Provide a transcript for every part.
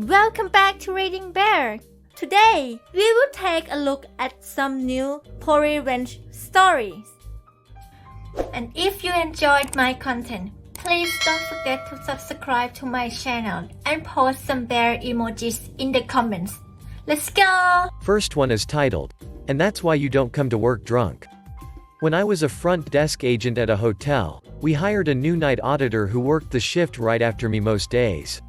Welcome back to Reading Bear. Today, we will take a look at some new revenge stories. And if you enjoyed my content, please don't forget to subscribe to my channel and post some bear emojis in the comments. Let's go! First one is titled, "And That's Why You Don't Come to Work Drunk." When I was a front desk agent at a hotel, we hired a new night auditor who worked the shift right after me most days.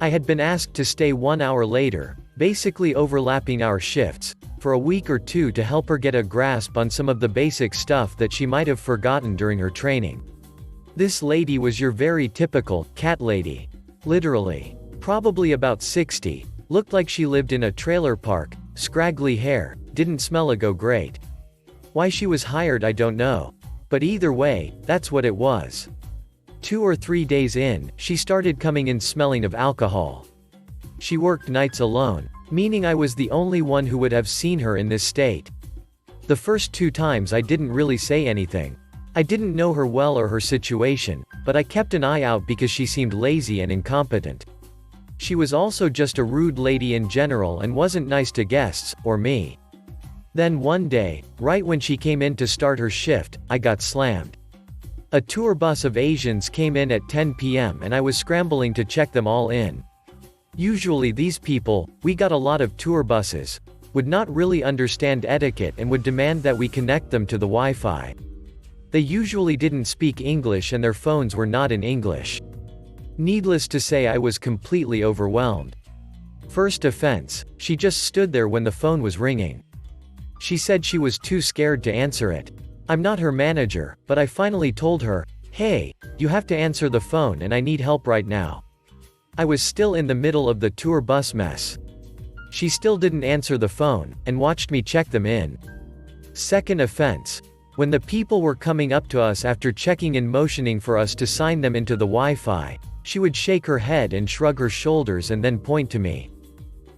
I had been asked to stay 1 hour later, basically overlapping our shifts, for a week or two to help her get a grasp on some of the basic stuff that she might have forgotten during her training. This lady was your very typical cat lady. Literally. Probably about 60, looked like she lived in a trailer park, scraggly hair, didn't smell a go great. Why she was hired I don't know. But either way, that's what it was. 2 or 3 days in, she started coming in smelling of alcohol. She worked nights alone, meaning I was the only one who would have seen her in this state. The first 2 times I didn't really say anything. I didn't know her well or her situation, but I kept an eye out because she seemed lazy and incompetent. She was also just a rude lady in general and wasn't nice to guests, or me. Then one day, right when she came in to start her shift, I got slammed. A tour bus of Asians came in at 10 p.m. and I was scrambling to check them all in. Usually these people, we got a lot of tour buses, would not really understand etiquette and would demand that we connect them to the Wi-Fi. They usually didn't speak English and their phones were not in English. Needless to say, I was completely overwhelmed. First offense, she just stood there when the phone was ringing. She said she was too scared to answer it. I'm not her manager, but I finally told her, "Hey, you have to answer the phone and I need help right now." I was still in the middle of the tour bus mess. She still didn't answer the phone, and watched me check them in. Second offense. When the people were coming up to us after checking in, motioning for us to sign them into the Wi-Fi, she would shake her head and shrug her shoulders and then point to me.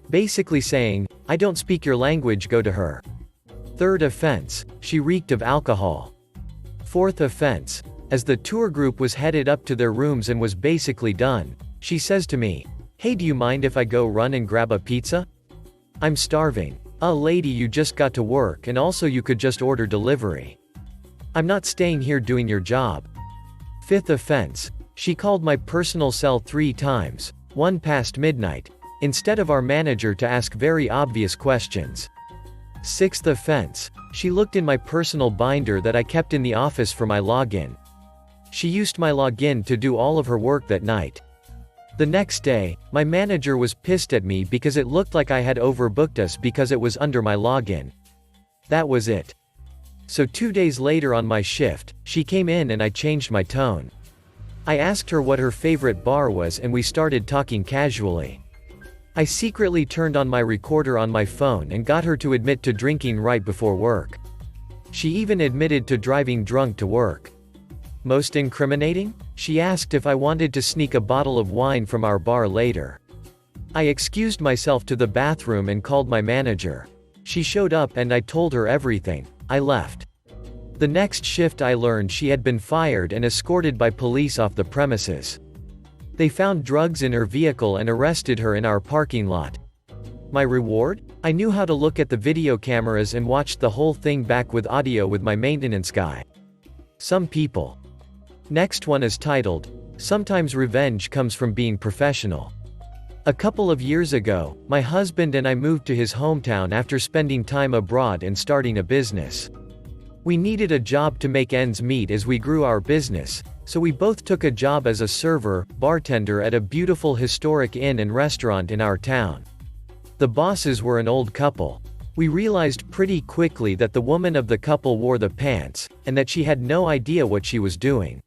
Basically saying, "I don't speak your language, go to her." Third offense, she reeked of alcohol. Fourth offense, as the tour group was headed up to their rooms and was basically done, she says to me, "Hey, do you mind if I go run and grab a pizza? I'm starving." Lady, you just got to work and also you could just order delivery. I'm not staying here doing your job. Fifth offense, she called my personal cell 3 times, one past midnight, instead of our manager to ask very obvious questions. Sixth offense, she looked in my personal binder that I kept in the office for my login. She used my login to do all of her work that night. The next day, my manager was pissed at me because it looked like I had overbooked us because it was under my login. That was it. So 2 days later on my shift, she came in and I changed my tone. I asked her what her favorite bar was and we started talking casually. I secretly turned on my recorder on my phone and got her to admit to drinking right before work. She even admitted to driving drunk to work. Most incriminating? She asked if I wanted to sneak a bottle of wine from our bar later. I excused myself to the bathroom and called my manager. She showed up and I told her everything. I left. The next shift I learned she had been fired and escorted by police off the premises. They found drugs in her vehicle and arrested her in our parking lot. My reward? I knew how to look at the video cameras and watched the whole thing back with audio with my maintenance guy. Some people. Next one is titled, "Sometimes Revenge Comes from Being Professional." A couple of years ago, my husband and I moved to his hometown after spending time abroad and starting a business. We needed a job to make ends meet as we grew our business, so we both took a job as a server, bartender at a beautiful historic inn and restaurant in our town. The bosses were an old couple. We realized pretty quickly that the woman of the couple wore the pants, and that she had no idea what she was doing.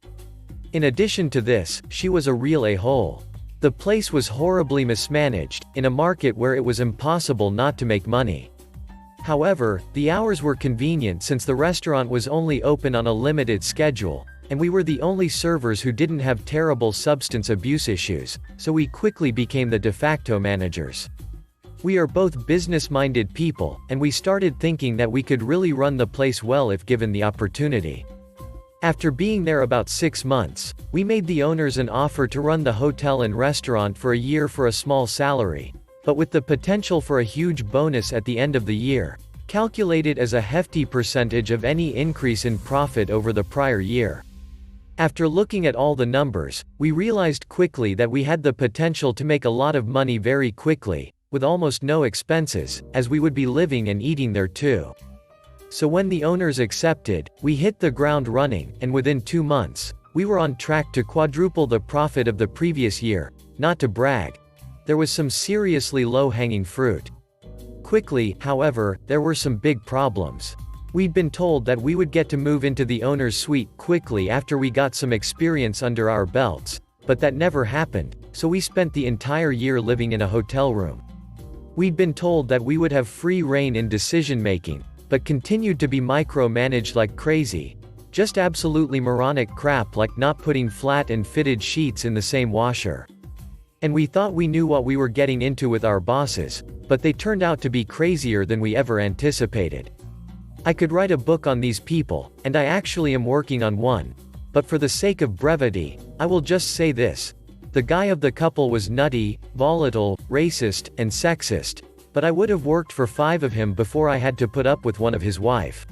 In addition to this, she was a real a-hole. The place was horribly mismanaged, in a market where it was impossible not to make money. However, the hours were convenient since the restaurant was only open on a limited schedule, and we were the only servers who didn't have terrible substance abuse issues, so we quickly became the de facto managers. We are both business-minded people, and we started thinking that we could really run the place well if given the opportunity. After being there about 6 months, we made the owners an offer to run the hotel and restaurant for a year for a small salary, but with the potential for a huge bonus at the end of the year, calculated as a hefty percentage of any increase in profit over the prior year. After looking at all the numbers, we realized quickly that we had the potential to make a lot of money very quickly, with almost no expenses, as we would be living and eating there too. So when the owners accepted, we hit the ground running, and within 2 months, we were on track to quadruple the profit of the previous year. Not to brag, there was some seriously low-hanging fruit. Quickly, however, there were some big problems. We'd been told that we would get to move into the owner's suite quickly after we got some experience under our belts, but that never happened, so we spent the entire year living in a hotel room. We'd been told that we would have free rein in decision-making, but continued to be micromanaged like crazy. Just absolutely moronic crap like not putting flat and fitted sheets in the same washer. And we thought we knew what we were getting into with our bosses, but they turned out to be crazier than we ever anticipated. I could write a book on these people, and I actually am working on one, but for the sake of brevity, I will just say this. The guy of the couple was nutty, volatile, racist, and sexist, but I would have worked for 5 of him before I had to put up with one of his wife.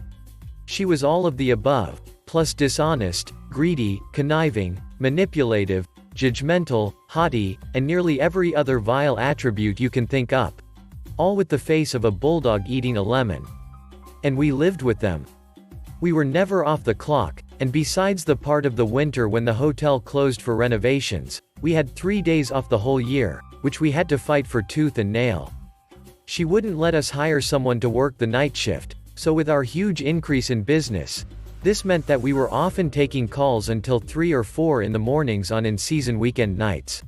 She was all of the above, plus dishonest, greedy, conniving, manipulative, judgmental, haughty, and nearly every other vile attribute you can think up. All with the face of a bulldog eating a lemon. And we lived with them. We were never off the clock, and besides the part of the winter when the hotel closed for renovations, we had 3 days off the whole year, which we had to fight for tooth and nail. She wouldn't let us hire someone to work the night shift, so with our huge increase in business, this meant that we were often taking calls until 3 or 4 in the mornings on in-season weekend nights.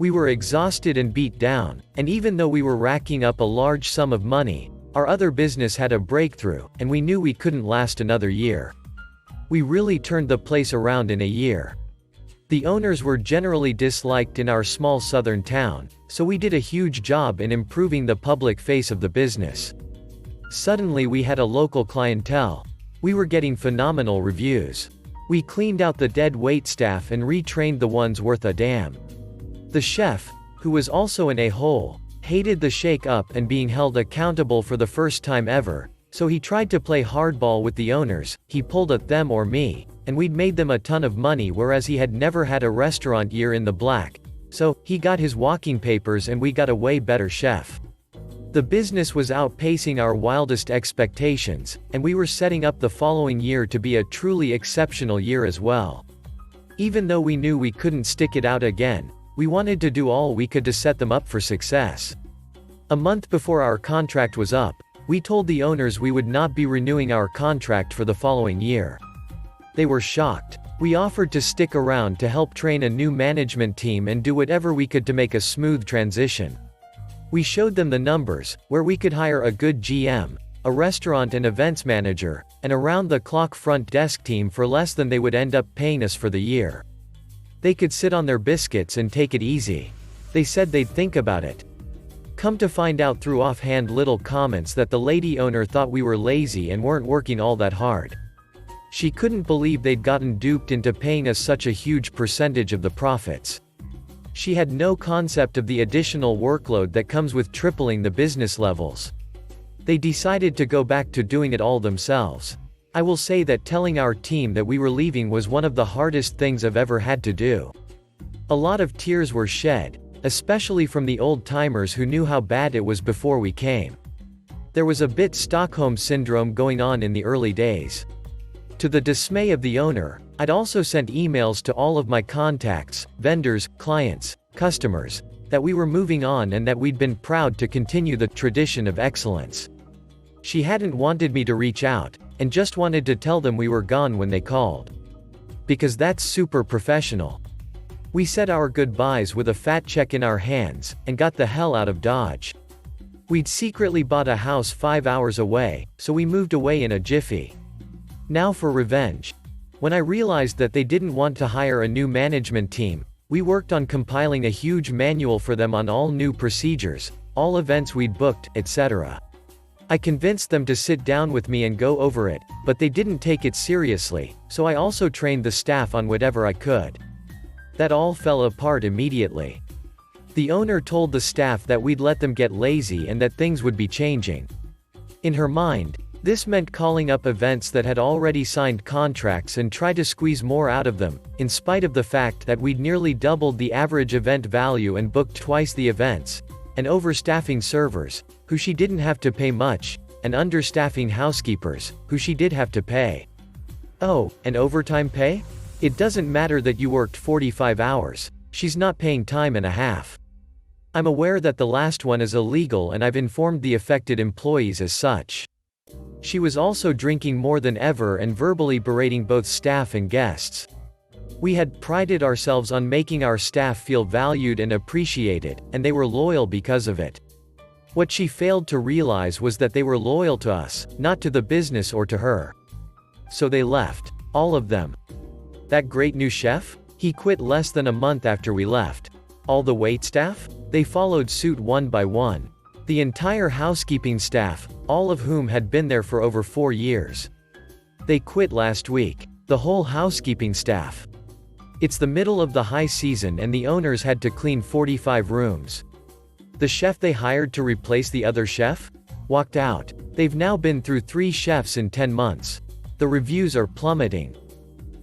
We were exhausted and beat down, and even though we were racking up a large sum of money, our other business had a breakthrough, and we knew we couldn't last another year. We really turned the place around in a year. The owners were generally disliked in our small southern town, so we did a huge job in improving the public face of the business. Suddenly we had a local clientele. We were getting phenomenal reviews. We cleaned out the dead waitstaff and retrained the ones worth a damn. The chef, who was also an a-hole, hated the shake-up and being held accountable for the first time ever, so he tried to play hardball with the owners. He pulled a them or me, and we'd made them a ton of money, whereas he had never had a restaurant year in the black, so he got his walking papers and we got a way better chef. The business was outpacing our wildest expectations, and we were setting up the following year to be a truly exceptional year as well. Even though we knew we couldn't stick it out again, we wanted to do all we could to set them up for success. A month before our contract was up, we told the owners we would not be renewing our contract for the following year. They were shocked. We offered to stick around to help train a new management team and do whatever we could to make a smooth transition. We showed them the numbers, where we could hire a good GM, a restaurant and events manager, and around-the-clock front desk team for less than they would end up paying us for the year. They could sit on their biscuits and take it easy. They said they'd think about it. Come to find out through offhand little comments that the lady owner thought we were lazy and weren't working all that hard. She couldn't believe they'd gotten duped into paying us such a huge percentage of the profits. She had no concept of the additional workload that comes with tripling the business levels. They decided to go back to doing it all themselves. I will say that telling our team that we were leaving was one of the hardest things I've ever had to do. A lot of tears were shed, especially from the old-timers who knew how bad it was before we came. There was a bit Stockholm Syndrome going on in the early days. To the dismay of the owner, I'd also sent emails to all of my contacts, vendors, clients, customers, that we were moving on and that we'd been proud to continue the tradition of excellence. She hadn't wanted me to reach out, and just wanted to tell them we were gone when they called. Because that's super professional. We said our goodbyes with a fat check in our hands, and got the hell out of Dodge. We'd secretly bought a house 5 hours away, so we moved away in a jiffy. Now for revenge. When I realized that they didn't want to hire a new management team, we worked on compiling a huge manual for them on all new procedures, all events we'd booked, etc. I convinced them to sit down with me and go over it, but they didn't take it seriously, so I also trained the staff on whatever I could. That all fell apart immediately. The owner told the staff that we'd let them get lazy and that things would be changing. In her mind, this meant calling up events that had already signed contracts and try to squeeze more out of them, in spite of the fact that we'd nearly doubled the average event value and booked twice the events, and overstaffing servers, who she didn't have to pay much, and understaffing housekeepers, who she did have to pay. Oh, and overtime pay? It doesn't matter that you worked 45 hours, she's not paying time and a half. I'm aware that the last one is illegal and I've informed the affected employees as such. She was also drinking more than ever and verbally berating both staff and guests. We had prided ourselves on making our staff feel valued and appreciated, and they were loyal because of it. What she failed to realize was that they were loyal to us, not to the business or to her. So they left. All of them. That great new chef? He quit less than a month after we left. All the waitstaff? They followed suit one by one. The entire housekeeping staff, all of whom had been there for over 4 years. They quit last week. The whole housekeeping staff. It's the middle of the high season and the owners had to clean 45 rooms. The chef they hired to replace the other chef? Walked out. They've now been through 3 chefs in 10 months. The reviews are plummeting.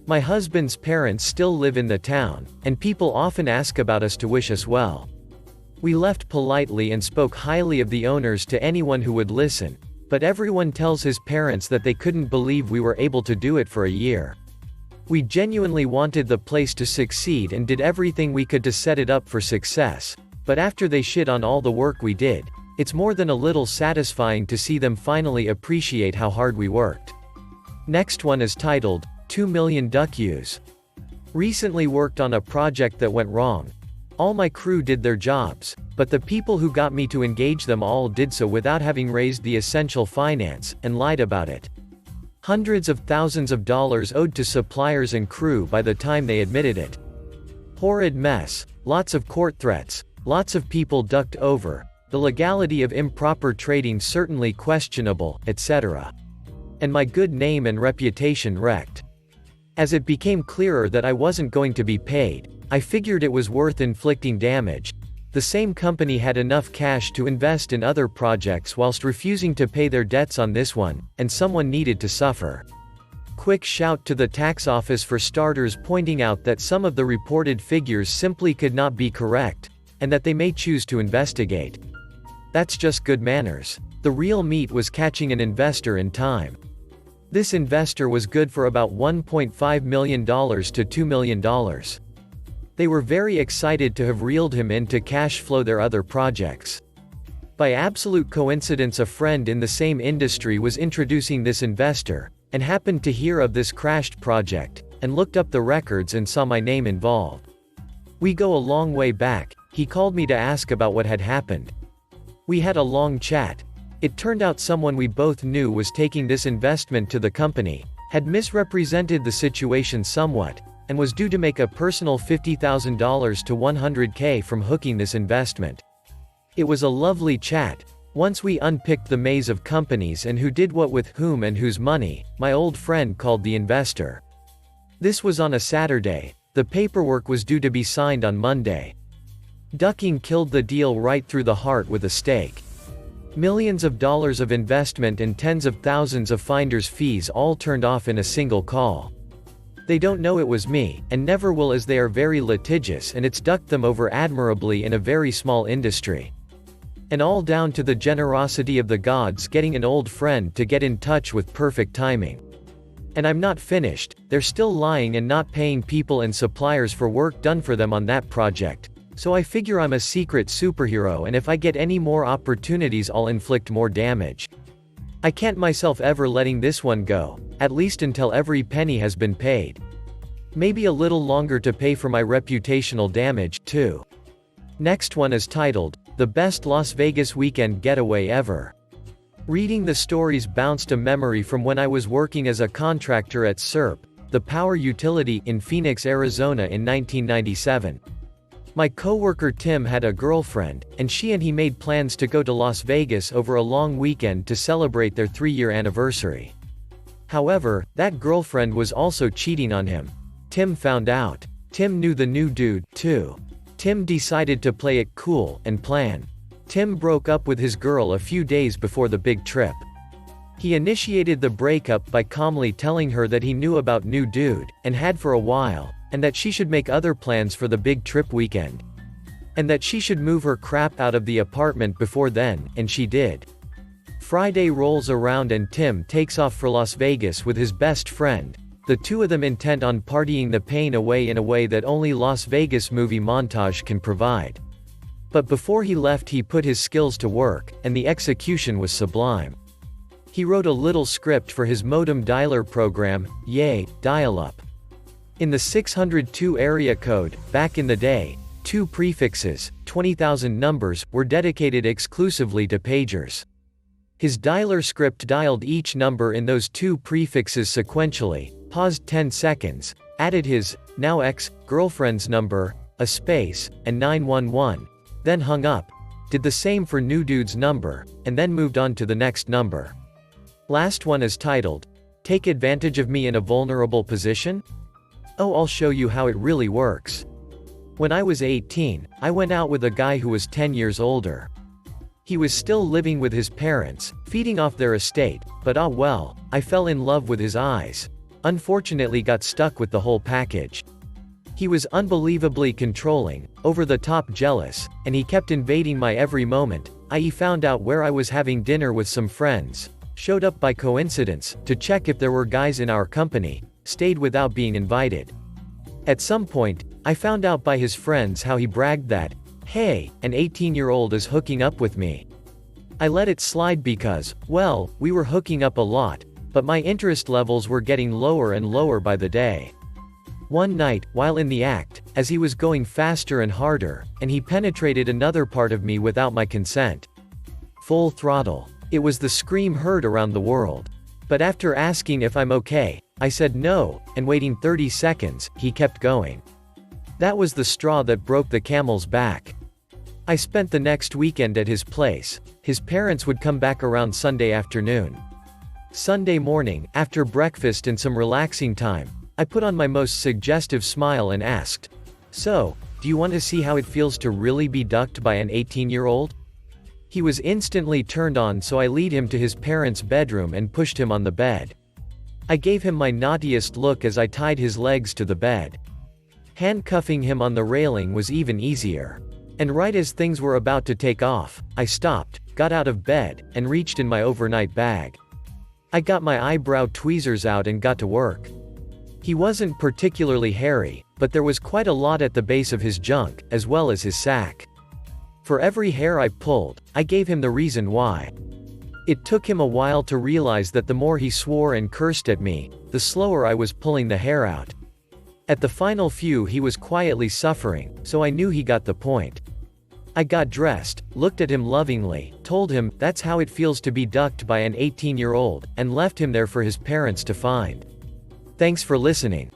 My husband's parents still live in the town, and people often ask about us to wish us well. We left politely and spoke highly of the owners to anyone who would listen, but everyone tells his parents that they couldn't believe we were able to do it for a year. We genuinely wanted the place to succeed and did everything we could to set it up for success, but after they shit on all the work we did, it's more than a little satisfying to see them finally appreciate how hard we worked. Next one is titled, 2 million duck ewes. Recently worked on a project that went wrong. All my crew did their jobs, but the people who got me to engage them all did so without having raised the essential finance, and lied about it. Hundreds of thousands of dollars owed to suppliers and crew by the time they admitted it. Horrid mess, lots of court threats, lots of people ducked over, the legality of improper trading certainly questionable, etc. And my good name and reputation wrecked. As it became clearer that I wasn't going to be paid, I figured it was worth inflicting damage. The same company had enough cash to invest in other projects whilst refusing to pay their debts on this one, and someone needed to suffer. Quick shout to the tax office for starters, pointing out that some of the reported figures simply could not be correct, and that they may choose to investigate. That's just good manners. The real meat was catching an investor in time. This investor was good for about $1.5 million to $2 million. They were very excited to have reeled him in to cash flow their other projects. By absolute coincidence, a friend in the same industry was introducing this investor, and happened to hear of this crashed project, and looked up the records and saw my name involved. We go a long way back. He called me to ask about what had happened. We had a long chat. It turned out someone we both knew was taking this investment to the company, had misrepresented the situation somewhat, and was due to make a personal $50,000 to $100K from hooking this investment. It was a lovely chat. Once we unpicked the maze of companies and who did what with whom and whose money, my old friend called the investor. This was on a Saturday. The paperwork was due to be signed on Monday. Ducking killed the deal right through the heart with a stake. Millions of dollars of investment and tens of thousands of finder's fees all turned off in a single call. They don't know it was me, and never will, as they are very litigious, and it's ducked them over admirably in a very small industry. And all down to the generosity of the gods getting an old friend to get in touch with perfect timing. And I'm not finished. They're still lying and not paying people and suppliers for work done for them on that project. So I figure I'm a secret superhero, and if I get any more opportunities I'll inflict more damage. I can't myself ever letting this one go, at least until every penny has been paid. Maybe a little longer to pay for my reputational damage, too. Next one is titled, The Best Las Vegas Weekend Getaway Ever. Reading the stories bounced a memory from when I was working as a contractor at SERP, the power utility, in Phoenix, Arizona in 1997. My coworker Tim had a girlfriend, and she and he made plans to go to Las Vegas over a long weekend to celebrate their 3-year anniversary. However, that girlfriend was also cheating on him. Tim found out. Tim knew the new dude, too. Tim decided to play it cool and plan. Tim broke up with his girl a few days before the big trip. He initiated the breakup by calmly telling her that he knew about new dude, and had for a while, and that she should make other plans for the big trip weekend. And that she should move her crap out of the apartment before then, and she did. Friday rolls around and Tim takes off for Las Vegas with his best friend, the two of them intent on partying the pain away in a way that only Las Vegas movie montage can provide. But before he left he put his skills to work, and the execution was sublime. He wrote a little script for his modem dialer program, yay, dial-up. In the 602 area code, back in the day, 2 prefixes, 20,000 numbers, were dedicated exclusively to pagers. His dialer script dialed each number in those 2 prefixes sequentially, paused 10 seconds, added his, now ex-girlfriend's number, a space, and 911, then hung up, did the same for new dude's number, and then moved on to the next number. Last one is titled, Take Advantage of Me in a Vulnerable Position? Oh, I'll show you how it really works. When I was 18, I went out with a guy who was 10 years older. He was still living with his parents, feeding off their estate, but well, I fell in love with his eyes. Unfortunately got stuck with the whole package. He was unbelievably controlling, over-the-top jealous, and he kept invading my every moment, i.e. found out where I was having dinner with some friends, showed up by coincidence, to check if there were guys in our company, stayed without being invited. At some point, I found out by his friends how he bragged that, hey, an 18-year-old is hooking up with me. I let it slide because, well, we were hooking up a lot, but my interest levels were getting lower and lower by the day. One night, while in the act, as he was going faster and harder, and he penetrated another part of me without my consent. Full throttle. It was the scream heard around the world. But after asking if I'm okay, I said no, and waiting 30 seconds, he kept going. That was the straw that broke the camel's back. I spent the next weekend at his place. His parents would come back around Sunday afternoon. Sunday morning, after breakfast and some relaxing time, I put on my most suggestive smile and asked, "So, do you want to see how it feels to really be ducked by an 18-year-old?" He was instantly turned on, so I lead him to his parents' bedroom and pushed him on the bed. I gave him my naughtiest look as I tied his legs to the bed. Handcuffing him on the railing was even easier. And right as things were about to take off, I stopped, got out of bed, and reached in my overnight bag. I got my eyebrow tweezers out and got to work. He wasn't particularly hairy, but there was quite a lot at the base of his junk, as well as his sack. For every hair I pulled, I gave him the reason why. It took him a while to realize that the more he swore and cursed at me, the slower I was pulling the hair out. At the final few he was quietly suffering, so I knew he got the point. I got dressed, looked at him lovingly, told him that's how it feels to be ducked by an 18-year-old, and left him there for his parents to find. Thanks for listening.